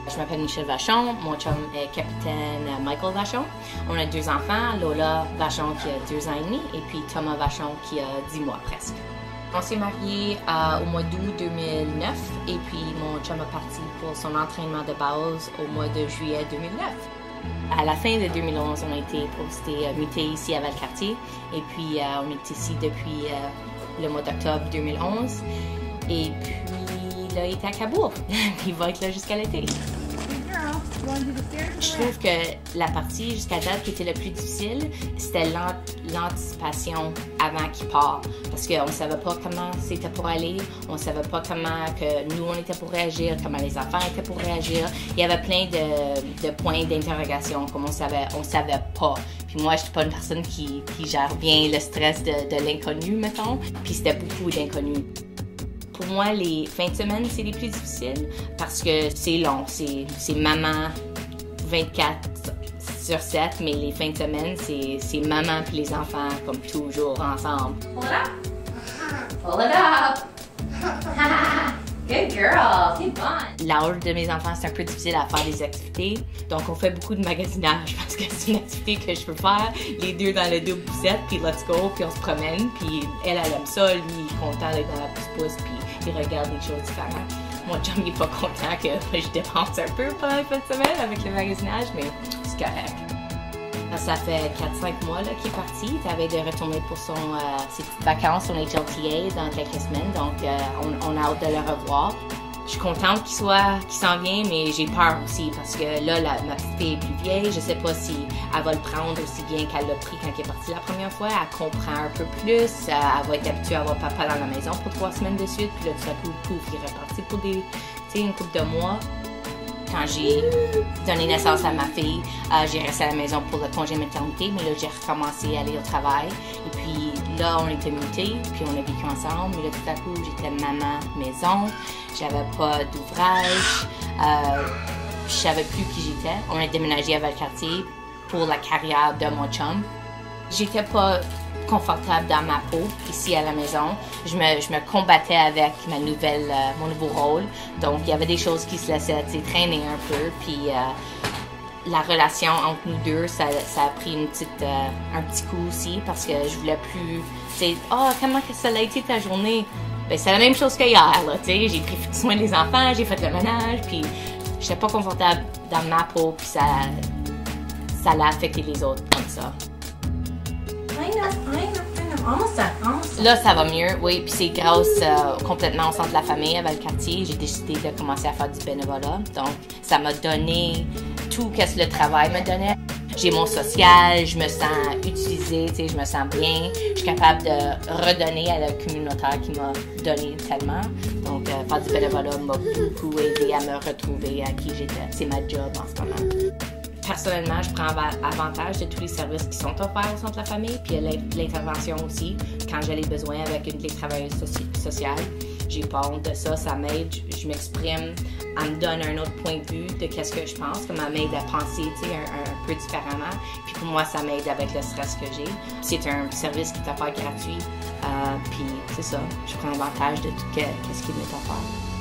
Je m'appelle Michelle Vachon, mon chum est capitaine Michael Vachon. On a 2 enfants, Lola Vachon qui a 2 ans et demi et puis Thomas Vachon qui a 10 mois presque. On s'est mariés au mois d'août 2009 et puis mon chum est parti pour son entraînement de base au mois de juillet 2009. À la fin de 2011, on a été mutés ici à Valcartier et puis on est ici depuis le mois d'octobre 2011 et puis là, il est à Cabourg. Il va être là jusqu'à l'été. Je trouve que la partie jusqu'à date qui était le plus difficile, c'était l'anticipation avant qu'il parte. Parce qu'on ne savait pas comment c'était pour aller, on ne savait pas comment que nous on était pour réagir, comment les enfants étaient pour réagir. Il y avait plein de points d'interrogation comme on savait pas. Puis moi, je suis pas une personne qui gère bien le stress de l'inconnu, mettons. Puis c'était beaucoup d'inconnus. Pour moi, les fins de semaine, c'est les plus difficiles parce que c'est long. C'est maman 24/7, mais les fins de semaine, c'est maman et les enfants comme toujours ensemble. Pull it up! Pull it up! Good girl! C'est bon! L'âge de mes enfants, c'est un peu difficile à faire des activités. Donc, on fait beaucoup de magasinage parce que c'est une activité que je peux faire. Les deux dans le double poussette, puis let's go, puis on se promène. Puis elle aime ça. Lui, il est content d'être dans la pousse-pousse, puis il regarde des choses différentes. Mon chum, il est pas content que je dépense un peu pendant les fins de semaine avec le magasinage, mais c'est correct. Ça fait 4-5 mois qu'il est parti. Il avait de retourner pour ses petites vacances, son HLTA dans quelques semaines. Donc, on a hâte de le revoir. Je suis contente qu'il s'en vient, mais j'ai peur aussi parce que là, ma petite fille est plus vieille. Je sais pas si elle va le prendre aussi bien qu'elle l'a pris quand elle est partie la première fois. Elle comprend un peu plus. Elle va être habituée à avoir papa dans la maison pour 3 semaines de suite. Puis là, tout à coup, pouf, il est reparti pour une couple de mois. Quand j'ai donné naissance à ma fille, j'ai resté à la maison pour le congé maternité, mais là, j'ai recommencé à aller au travail. Et puis là, on était mutés, puis on a vécu ensemble. Mais là, tout à coup, j'étais maman maison, j'avais pas d'ouvrage, je savais plus qui j'étais. On a déménagé à Valcartier pour la carrière de mon chum. J'étais pas confortable dans ma peau ici à la maison. Je me combattais avec mon nouveau rôle. Donc, il y avait des choses qui se laissaient traîner un peu. Puis, la relation entre nous deux, ça a pris un petit coup aussi parce que je voulais plus... comment que ça a été ta journée? Ben, c'est la même chose qu'hier, là, j'ai pris soin des enfants, j'ai fait le ménage, puis j'étais pas confortable dans ma peau, puis ça l'a affecté les autres comme ça. Là, ça va mieux, oui. Puis c'est grâce complètement au centre de la famille à Valcartier. J'ai décidé de commencer à faire du bénévolat. Donc, ça m'a donné tout ce que le travail me donnait. J'ai mon social, je me sens utilisée, je me sens bien. Je suis capable de redonner à la communautaire qui m'a donné tellement. Donc, faire du bénévolat m'a beaucoup aidé à me retrouver à qui j'étais. C'est ma job en ce moment. Personnellement, je prends avantage de tous les services qui sont offerts au centre de la famille, puis l'intervention aussi, quand j'ai les besoins avec une des travailleuses sociales. J'ai pas honte de ça, ça m'aide, je m'exprime, elle me donne un autre point de vue de qu'est-ce que je pense, ça m'aide à penser un peu différemment. Puis pour moi, ça m'aide avec le stress que j'ai. C'est un service qui est offert gratuit, puis c'est ça, je prends avantage de tout ce qui m'est offert.